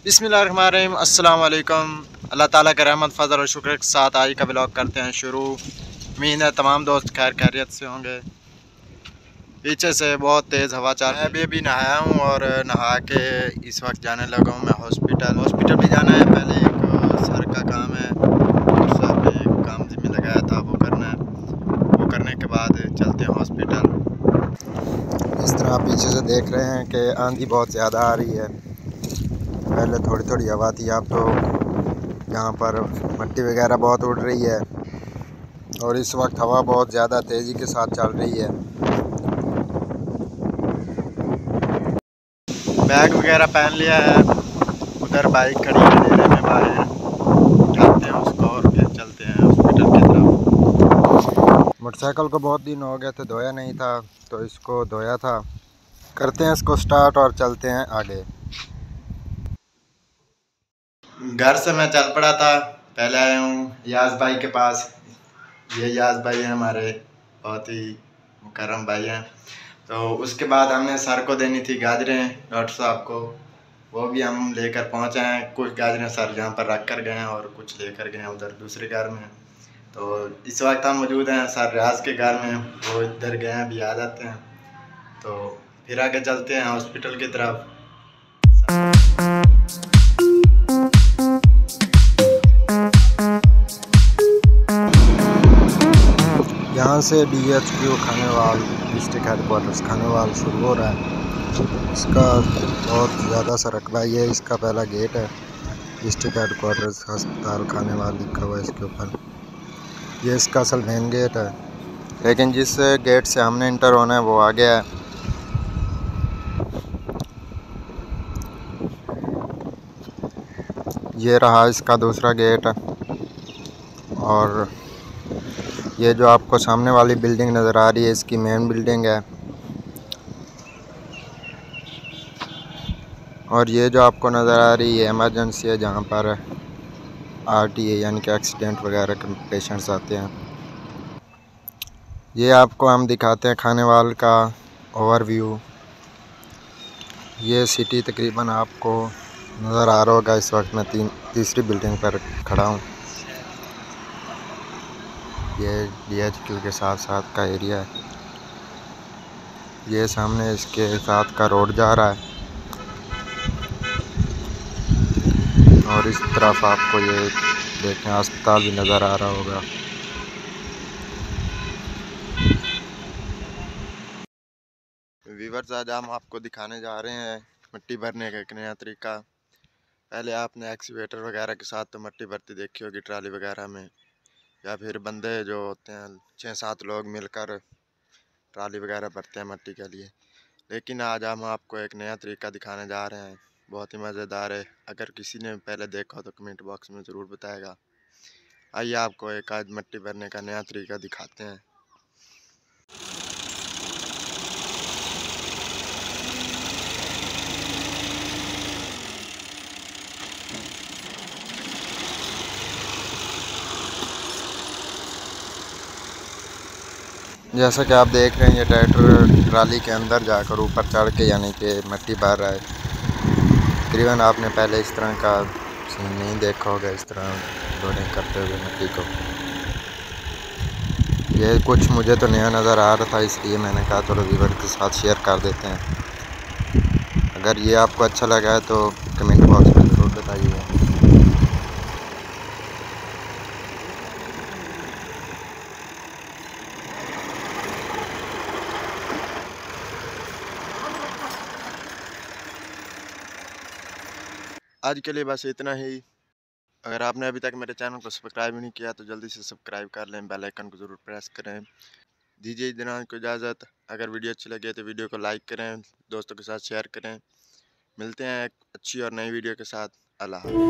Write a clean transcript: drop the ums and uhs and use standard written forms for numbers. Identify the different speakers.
Speaker 1: बिस्मिल्लाहिर्रहमानिर्रहीम, अस्सलाम वालेकुम। अल्लाह ताला का रहमत फ़ज़ल और शुक्र के साथ आज का ब्लॉग करते हैं शुरू। उम्मीद है तमाम दोस्त खैर खैरियत से होंगे। पीछे से बहुत तेज़ हवा चल रही है। मैं अभी नहाया हूँ और नहा के इस वक्त जाने लगा हूँ मैं हॉस्पिटल भी जाना है। पहले एक सर का काम है, दूसरा भी काम जिम्मे लगाया था वो करना है। वो करने के बाद चलते हैं हॉस्पिटल। इस तरह आप पीछे से देख रहे हैं कि आंधी बहुत ज़्यादा आ रही है। पहले थोड़ी थोड़ी हवा थी, अब तो यहाँ पर मिट्टी वगैरह बहुत उड़ रही है और इस वक्त हवा बहुत ज़्यादा तेज़ी के साथ चल रही है। बैग वगैरह पहन लिया है, उधर बाइक खड़ी है अंधेरे में बाहर, उठाते हैं उसको और फिर चलते हैं हॉस्पिटल की तरफ। मोटरसाइकिल को बहुत दिन हो गए थे, धोया नहीं था तो इसको धोया था। करते हैं इसको स्टार्ट और चलते हैं आगे। घर से मैं चल पड़ा था, पहले आया हूँ याज भाई के पास। ये याज भाई हैं हमारे, बहुत ही मुकर्रम भाई हैं। तो उसके बाद हमने सर को देनी थी गाजरें डॉक्टर साहब को, वो भी हम लेकर पहुँचे हैं। कुछ गाजरें सर यहाँ पर रख कर गए हैं और कुछ लेकर गए हैं उधर दूसरे घर में। तो इस वक्त हम मौजूद हैं सर रियाज के घर में, वो इधर गए हैं, अभी आ जाते हैं तो फिर आगे चलते हैं हॉस्पिटल की तरफ। यहाँ से DHQ Khanewal district headquarters Khanewal शुरू हो रहा है। इसका बहुत ज़्यादा सा रकबा, ये इसका पहला गेट है। डिस्ट्रिक्ट हेडक्वार्टर्स अस्पताल खानेवाल लिखा हुआ है इसके ऊपर। ये इसका असल मेन गेट है, लेकिन जिस गेट से हमने इंटर होना है वो आ गया है। ये रहा इसका दूसरा गेट, और ये जो आपको सामने वाली बिल्डिंग नज़र आ रही है इसकी मेन बिल्डिंग है। और ये जो आपको नज़र आ रही है इमरजेंसी है, जहाँ पर RTA यानी कि एक्सीडेंट वगैरह के पेशेंट्स आते हैं। ये आपको हम दिखाते हैं खानेवाल का ओवरव्यू। ये सिटी तकरीबन आपको नज़र आ रहा होगा। इस वक्त मैं तीसरी बिल्डिंग पर खड़ा हूँ। ये DHQ के साथ साथ का एरिया है। ये सामने इसके साथ का रोड जा रहा है और इस तरफ आपको ये देखें अस्पताल भी नज़र आ रहा होगा। व्यूअर्स, आज हम आपको दिखाने जा रहे हैं मिट्टी भरने का एक नया तरीका। पहले आपने एक्सीवेटर वगैरह के साथ तो मिट्टी भरती देखी होगी ट्राली वगैरह में, या फिर बंदे जो होते हैं 6-7 लोग मिलकर ट्राली वगैरह भरते हैं मिट्टी के लिए। लेकिन आज हम आपको एक नया तरीका दिखाने जा रहे हैं, बहुत ही मज़ेदार है। अगर किसी ने पहले देखा हो तो कमेंट बॉक्स में ज़रूर बताएगा। आइए आपको एक आज मिट्टी भरने का नया तरीका दिखाते हैं। जैसा कि आप देख रहे हैं, ये ट्रैक्टर ट्राली के अंदर जाकर ऊपर चढ़ के यानी कि मिट्टी भर रहा है। तकरीबन आपने पहले इस तरह का सीन नहीं देखा होगा, इस तरह लोडिंग करते हुए मिट्टी को। ये कुछ मुझे तो नया नज़र आ रहा था, इसलिए मैंने कहा चलो व्यूअर के साथ शेयर कर देते हैं। अगर ये आपको अच्छा लगा है तो कमेंट बॉक्स में ज़रूर बताइएगा। आज के लिए बस इतना ही। अगर आपने अभी तक मेरे चैनल को सब्सक्राइब नहीं किया तो जल्दी से सब्सक्राइब कर लें, बेल आइकन को ज़रूर प्रेस करें। दीजिए इतना को इजाज़त। अगर वीडियो अच्छी लगे तो वीडियो को लाइक करें, दोस्तों के साथ शेयर करें। मिलते हैं एक अच्छी और नई वीडियो के साथ। अल्लाह हाफ़िज़।